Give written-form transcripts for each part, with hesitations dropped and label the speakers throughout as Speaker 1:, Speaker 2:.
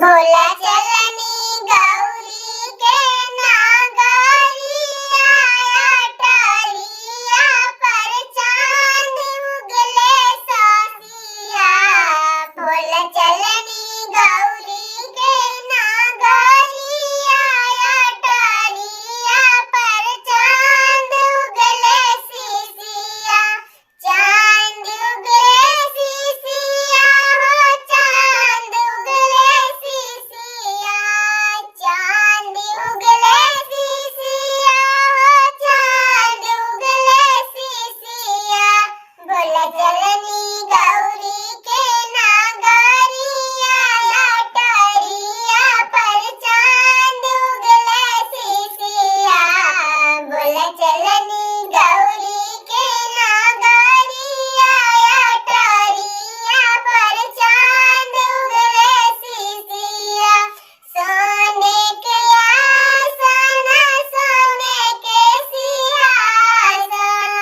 Speaker 1: भोला चलनी गौरी के नागरिया टरिया पर चांद उगले सासिया। भोला चलनी गौरी के नागरिया टरिया पर चांद उगले सीसिया। चांद उगले सीसिया हो चांद उगले सीसिया। चांद उगले सीसिया हो चांद उगले सीसिया। भोला चलनी गौरी के नागरिया टरिया पर चांद उगले सीसिया। भोला चलनी गौरी के नागरिया टरिया पर चांद उगले सीसिया। सोने के आसन सोने के सिंहासन।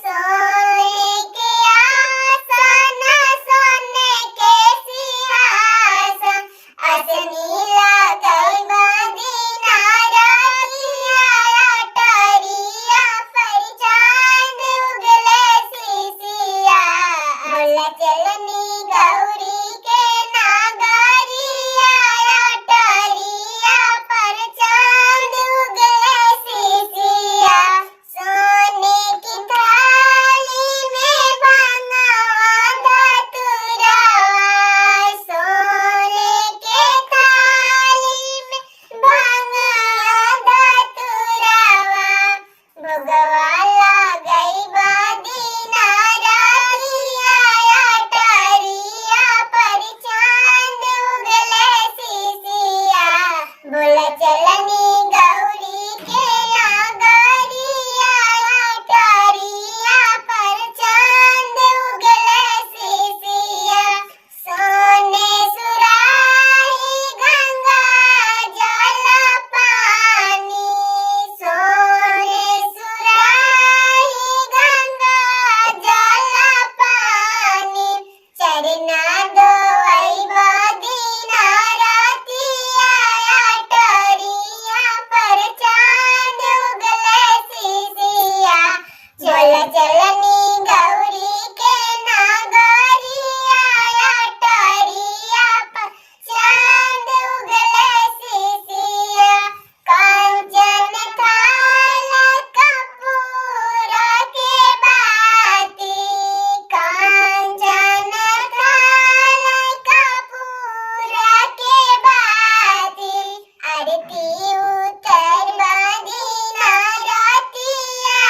Speaker 1: सोने के आसन सोने के सिंहासन। असनी लागल बदीना रतिया टरिया पर चांद उगले सीसिया। भोला चलनी गौरी के नागरिया टरिया पर चांद उगले सीसिया। सोने की थाली में भंगवा धतूरवा। सोने के थाली में भंगवा धतूरवा। भोगवा लागई बदीना रतिया टरिया पर चांद उगले सीसिया। भोला चलनी गौरी के नागरिया टरिया पर चांद उगले सीसिया। सोने सुराही गंगा जल पानी। सोने सुराही गंगा जल पानी। चरना धोवई बदीना रतिया टरिया पर चांद उगले सीसिया। भोला चलनी गौरी के नागरिया टरिया पर चांद उगले सीसिया। कांचन थाल कपूर के बाती। कांचन थाल कपूर के बाती। आरती उतर बदीना रतिया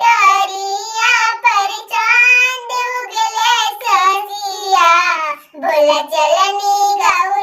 Speaker 1: टरिया पर चांद उगले ससिया। भोला चलनी गौरी